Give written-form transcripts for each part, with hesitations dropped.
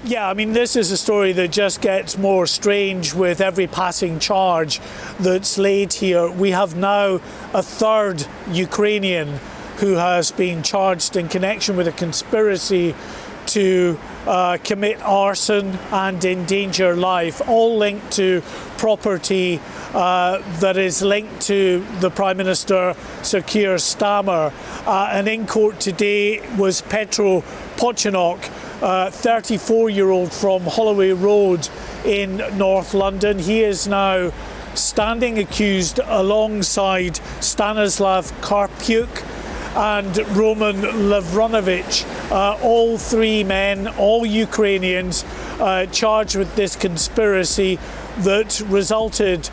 Yeah, I mean, this is a story that just gets more strange with every passing charge that's laid here. We have now a third Ukrainian who has been charged in connection with a conspiracy to commit arson and endanger life, all linked to property that is linked to the Prime Minister, Sir Keir Starmer. And in court today was Petro Pochinok, 34-year-old from Holloway Road in North London. He is now standing accused alongside Stanislav Karpiuk and Roman Lavronovich, all three men, all Ukrainians, charged with this conspiracy that resulted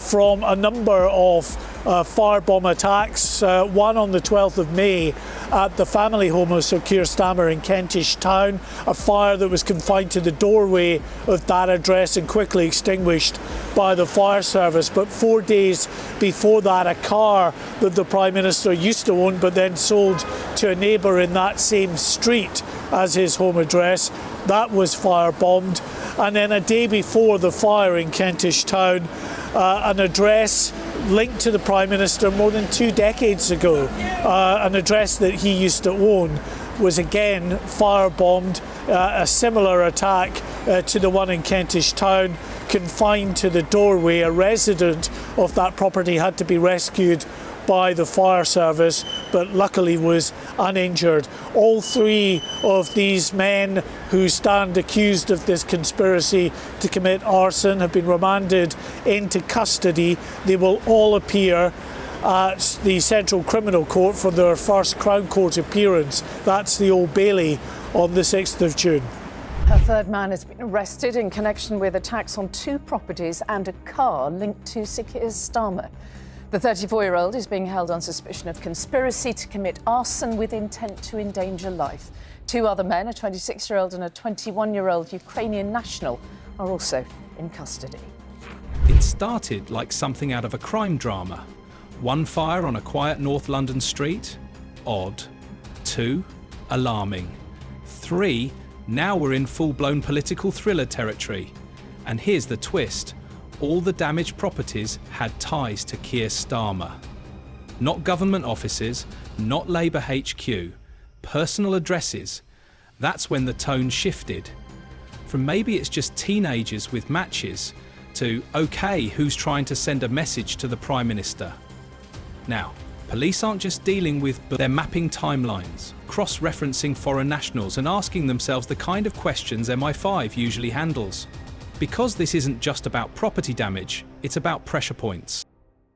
from a number of firebomb attacks, one on the 12th of May at the family home of Sir Keir Starmer in Kentish Town, a fire that was confined to the doorway of that address and quickly extinguished by the fire service. But 4 days before that, a car that the Prime Minister used to own but then sold to a neighbour in that same street as his home address, that was firebombed. And then a day before the fire in Kentish Town, an address linked to the Prime Minister more than 2 decades ago, an address that he used to own, was again firebombed. A similar attack to the one in Kentish Town, confined to the doorway. A resident of that property had to be rescued by the fire service, but luckily was uninjured. All three of these men who stand accused of this conspiracy to commit arson have been remanded into custody. They will all appear at the Central Criminal Court for their first Crown Court appearance. That's the Old Bailey on the 6th of June. A third man has been arrested in connection with attacks on 2 properties and a car linked to Sir Keir Starmer. The 34-year-old is being held on suspicion of conspiracy to commit arson with intent to endanger life. 2 other men, a 26-year-old and a 21-year-old Ukrainian national, are also in custody. It started like something out of a crime drama. 1 fire on a quiet North London street? Odd. 2, alarming. 3, now we're in full-blown political thriller territory. And here's the twist. All the damaged properties had ties to Keir Starmer. Not government offices, not Labour HQ, personal addresses. That's when the tone shifted. From maybe it's just teenagers with matches to, okay, who's trying to send a message to the Prime Minister? Now, police aren't just dealing with, but they're mapping timelines, cross-referencing foreign nationals and asking themselves the kind of questions MI5 usually handles. Because this isn't just about property damage, it's about pressure points.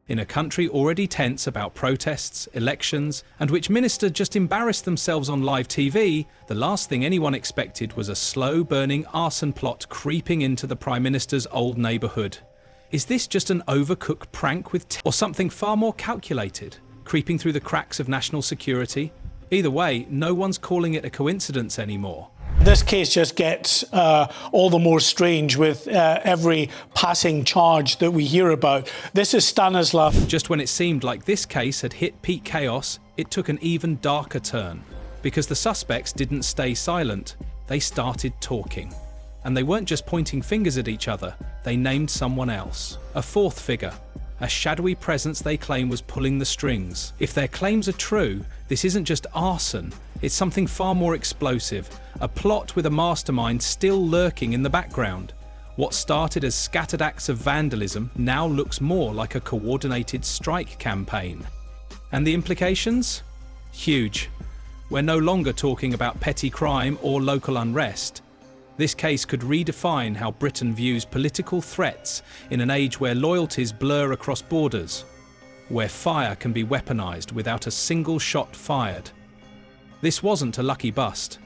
In a country already tense about protests, elections, and which minister just embarrassed themselves on live TV, the last thing anyone expected was a slow-burning arson plot creeping into the Prime Minister's old neighbourhood. Is this just an overcooked prank or something far more calculated, creeping through the cracks of national security? Either way, no one's calling it a coincidence anymore. This case just gets all the more strange with every passing charge that we hear about. This is Stanislav. Just when it seemed like this case had hit peak chaos, it took an even darker turn. Because the suspects didn't stay silent, they started talking. And they weren't just pointing fingers at each other, they named someone else. A 4th figure. A shadowy presence they claim was pulling the strings. If their claims are true, this isn't just arson, it's something far more explosive. A plot with a mastermind still lurking in the background. What started as scattered acts of vandalism now looks more like a coordinated strike campaign. And the implications? Huge. We're no longer talking about petty crime or local unrest. This case could redefine how Britain views political threats in an age where loyalties blur across borders, where fire can be weaponized without a single shot fired. This wasn't a lucky bust.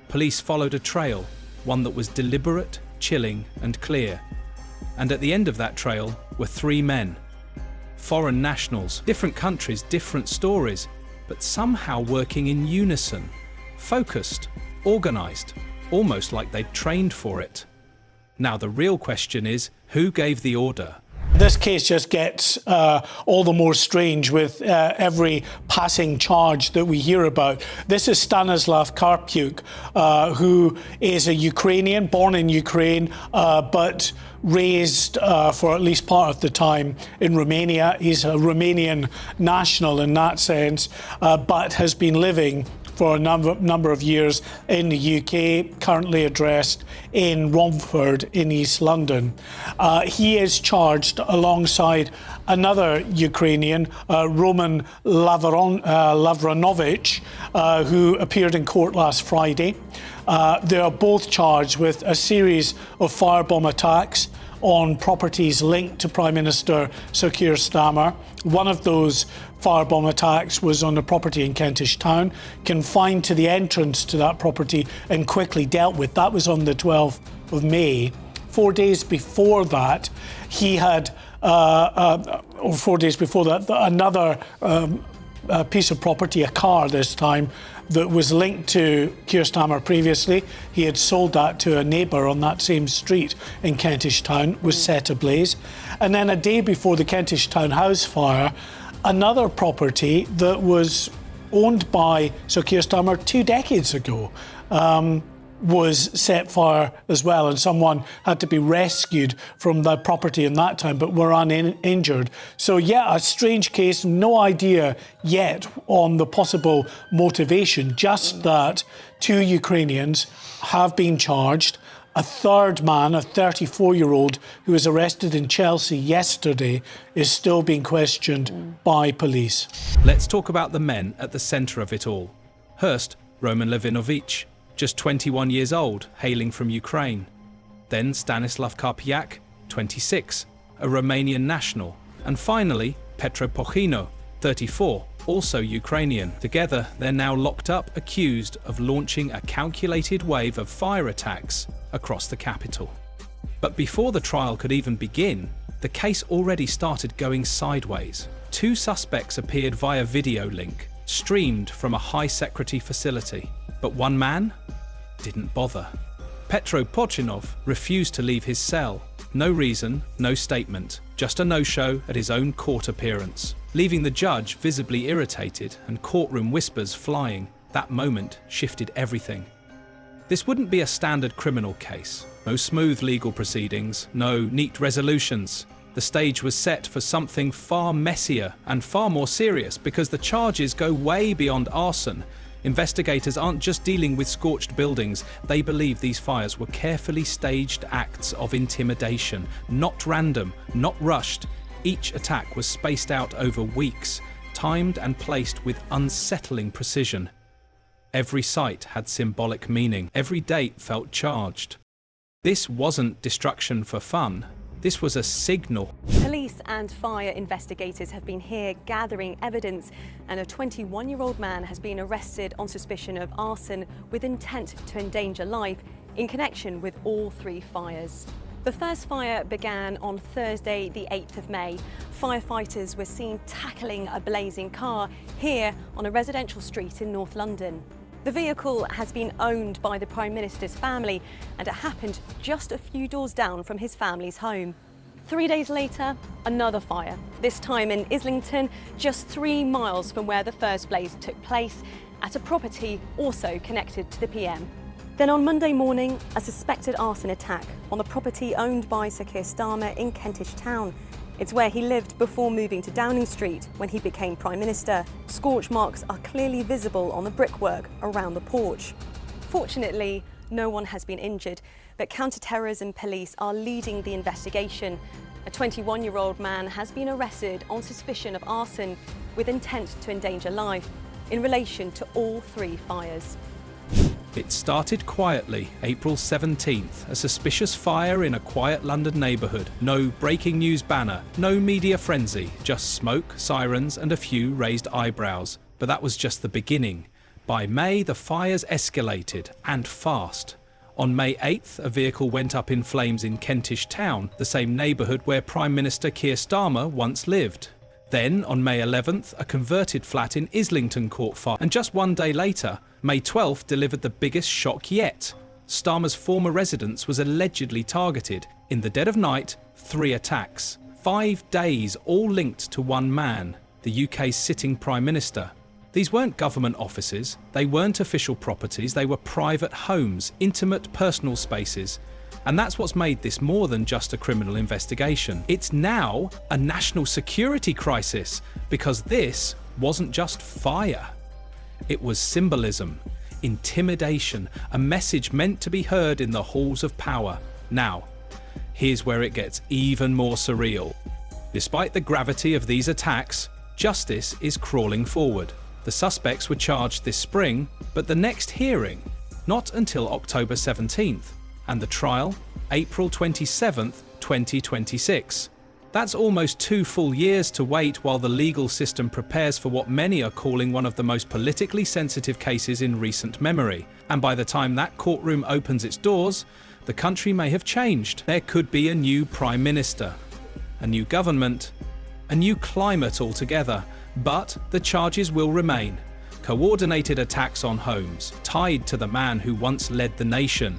Police followed a trail, one that was deliberate, chilling, and clear. And at the end of that trail were 3 men. Foreign nationals, different countries, different stories, but somehow working in unison. Focused, organized, almost like they'd trained for it. Now the real question is, who gave the order? This case just gets all the more strange with every passing charge that we hear about. This is Stanislav Karpiuk, who is a Ukrainian, born in Ukraine, but raised for at least part of the time in Romania. He's a Romanian national in that sense, but has been living for a number of years in the UK, currently addressed in Romford in East London. He is charged alongside another Ukrainian, Roman Lavranovich, who appeared in court last Friday. They are both charged with a series of firebomb attacks on properties linked to Prime Minister Sir Keir Starmer. One of those firebomb attacks was on a property in Kentish Town, confined to the entrance to that property and quickly dealt with. That was on the 12th of May. 4 days before that, he had, or 4 days before that, another piece of property, a car this time, that was linked to Keir Starmer previously. He had sold that to a neighbour on that same street in Kentish Town, was set ablaze. And then a day before the Kentish Town house fire, another property that was owned by Sir Keir Starmer 2 decades ago was set fire as well, and someone had to be rescued from the property in that time, but were uninjured. So yeah, a strange case, no idea yet on the possible motivation, just that 2 Ukrainians have been charged. A third man, a 34-year-old who was arrested in Chelsea yesterday, is still being questioned by police. Let's talk about the men at the centre of it all. First, Roman Lavranovich, just 21 years old, hailing from Ukraine. Then Stanislav Karpiuk, 26, a Romanian national. And finally, Petro Pochino, 34, also Ukrainian. Together, they're now locked up, accused of launching a calculated wave of fire attacks across the capital. But before the trial could even begin, the case already started going sideways. 2 suspects appeared via video link, streamed from a high-security facility. But one man didn't bother. Petro Pochinov refused to leave his cell. No reason, no statement, just a no-show at his own court appearance, leaving the judge visibly irritated and courtroom whispers flying. That moment shifted everything. This wouldn't be a standard criminal case. No smooth legal proceedings, no neat resolutions. The stage was set for something far messier and far more serious, because the charges go way beyond arson. Investigators aren't just dealing with scorched buildings. They believe these fires were carefully staged acts of intimidation, not random, not rushed. Each attack was spaced out over weeks, timed and placed with unsettling precision. Every site had symbolic meaning. Every date felt charged. This wasn't destruction for fun. This was a signal. Police and fire investigators have been here gathering evidence, and a 21-year-old man has been arrested on suspicion of arson with intent to endanger life in connection with all 3 fires. The first fire began on Thursday, the 8th of May. Firefighters were seen tackling a blazing car here on a residential street in North London. The vehicle has been owned by the Prime Minister's family, and it happened just a few doors down from his family's home. 3 days later, another fire, this time in Islington, just 3 miles from where the first blaze took place, at a property also connected to the PM. Then on Monday morning, a suspected arson attack on the property owned by Sir Keir Starmer in Kentish Town. It's where he lived before moving to Downing Street when he became Prime Minister. Scorch marks are clearly visible on the brickwork around the porch. Fortunately, no one has been injured, but counter-terrorism police are leading the investigation. A 21-year-old man has been arrested on suspicion of arson with intent to endanger life in relation to all 3 fires. It started quietly, April 17th, a suspicious fire in a quiet London neighbourhood. No breaking news banner, no media frenzy, just smoke, sirens and a few raised eyebrows. But that was just the beginning. By May, the fires escalated, and fast. On May 8th, a vehicle went up in flames in Kentish Town, the same neighbourhood where Prime Minister Keir Starmer once lived. Then, on May 11th, a converted flat in Islington caught fire, and just 1 day later, May 12th delivered the biggest shock yet. Starmer's former residence was allegedly targeted. In the dead of night, 3 attacks. 5 days, all linked to one man, the UK's sitting Prime Minister. These weren't government offices, they weren't official properties, they were private homes, intimate personal spaces. And that's what's made this more than just a criminal investigation. It's now a national security crisis, because this wasn't just fire. It was symbolism, intimidation, a message meant to be heard in the halls of power. Now, here's where it gets even more surreal. Despite the gravity of these attacks, justice is crawling forward. The suspects were charged this spring, but the next hearing, not until October 17th, and the trial, April 27th, 2026. That's almost 2 full years to wait while the legal system prepares for what many are calling one of the most politically sensitive cases in recent memory. And by the time that courtroom opens its doors, the country may have changed. There could be a new Prime Minister, a new government, a new climate altogether. But the charges will remain. Coordinated attacks on homes, tied to the man who once led the nation.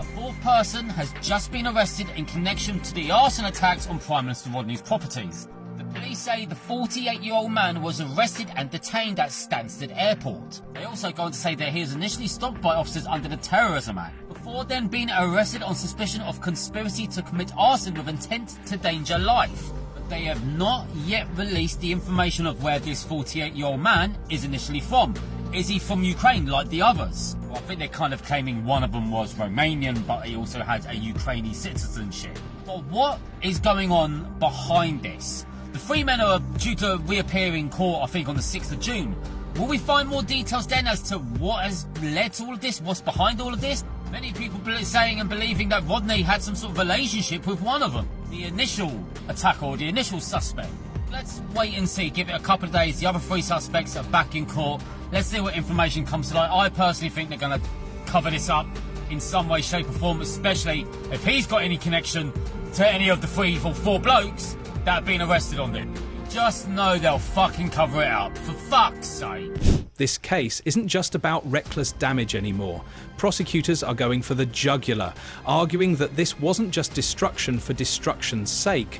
A fourth person has just been arrested in connection to the arson attacks on Prime Minister Rodney's properties. The police say the 48-year-old man was arrested and detained at Stansted Airport. They also go on to say that he was initially stopped by officers under the Terrorism Act, before then being arrested on suspicion of conspiracy to commit arson with intent to endanger life. They have not yet released the information of where this 48-year-old man is initially from. Is he from Ukraine like the others? Well, I think they're kind of claiming one of them was Romanian, but he also had a Ukrainian citizenship. But what is going on behind this? The 3 men are due to reappear in court, I think, on the 6th of June. Will we find more details then as to what has led to all of this? What's behind all of this? Many people saying and believing that Rodney had some sort of relationship with one of them, the initial attacker or the initial suspect. Let's wait and see, give it a couple of days. The other 3 suspects are back in court. Let's see what information comes to light. I personally think they're going to cover this up in some way, shape or form, especially if he's got any connection to any of the 3 or 4 blokes that have been arrested on it. Just know they'll fucking cover it up, for fuck's sake. This case isn't just about reckless damage anymore. Prosecutors are going for the jugular, arguing that this wasn't just destruction for destruction's sake.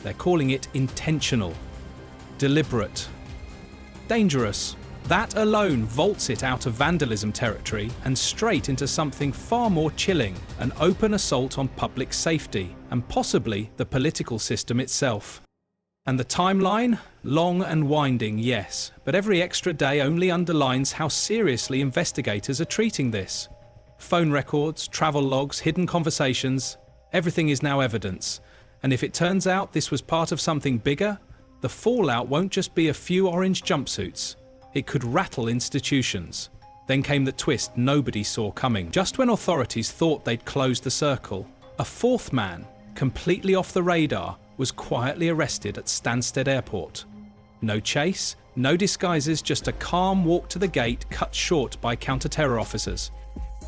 They're calling it intentional, deliberate, dangerous. That alone vaults it out of vandalism territory and straight into something far more chilling, an open assault on public safety and possibly the political system itself. And the timeline? Long and winding, yes, but every extra day only underlines how seriously investigators are treating this. Phone records, travel logs, hidden conversations, everything is now evidence. And if it turns out this was part of something bigger, the fallout won't just be a few orange jumpsuits. It could rattle institutions. Then came the twist nobody saw coming. Just when authorities thought they'd closed the circle, a 4th man, completely off the radar, was quietly arrested at Stansted Airport. No chase, no disguises, just a calm walk to the gate cut short by counter-terror officers.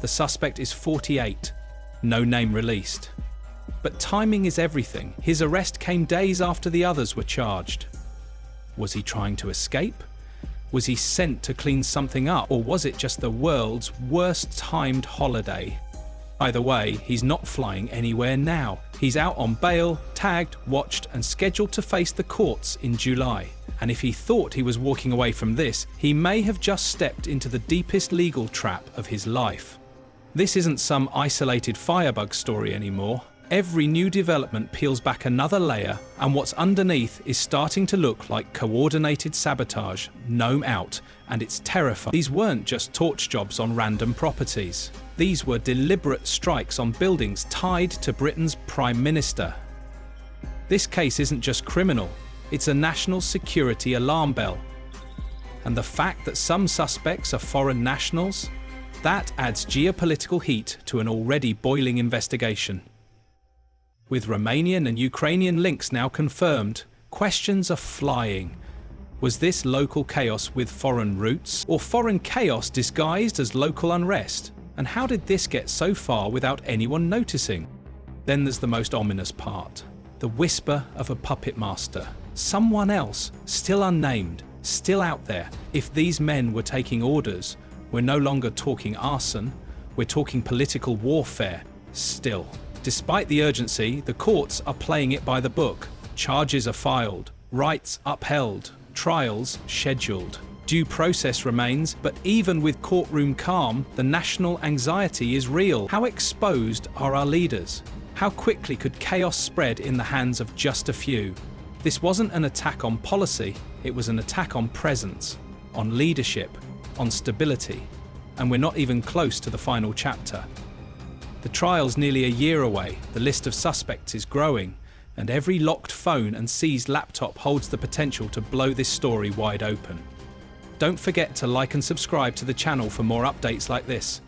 The suspect is 48, no name released. But timing is everything. His arrest came days after the others were charged. Was he trying to escape? Was he sent to clean something up? Or was it just the world's worst timed holiday? Either way, he's not flying anywhere now. He's out on bail, tagged, watched and scheduled to face the courts in July. And if he thought he was walking away from this, he may have just stepped into the deepest legal trap of his life. This isn't some isolated firebug story anymore. Every new development peels back another layer, and what's underneath is starting to look like coordinated sabotage, gnome out, and it's terrifying. These weren't just torch jobs on random properties. These were deliberate strikes on buildings tied to Britain's Prime Minister. This case isn't just criminal, it's a national security alarm bell. And the fact that some suspects are foreign nationals, that adds geopolitical heat to an already boiling investigation. With Romanian and Ukrainian links now confirmed, questions are flying. Was this local chaos with foreign roots, or foreign chaos disguised as local unrest? And how did this get so far without anyone noticing? Then there's the most ominous part. The whisper of a puppet master. Someone else, still unnamed, still out there. If these men were taking orders, we're no longer talking arson, we're talking political warfare, still. Despite the urgency, the courts are playing it by the book. Charges are filed, rights upheld, trials scheduled. Due process remains, but even with courtroom calm, the national anxiety is real. How exposed are our leaders? How quickly could chaos spread in the hands of just a few? This wasn't an attack on policy, it was an attack on presence, on leadership, on stability. And we're not even close to the final chapter. The trial's nearly a year away, the list of suspects is growing, and every locked phone and seized laptop holds the potential to blow this story wide open. Don't forget to like and subscribe to the channel for more updates like this.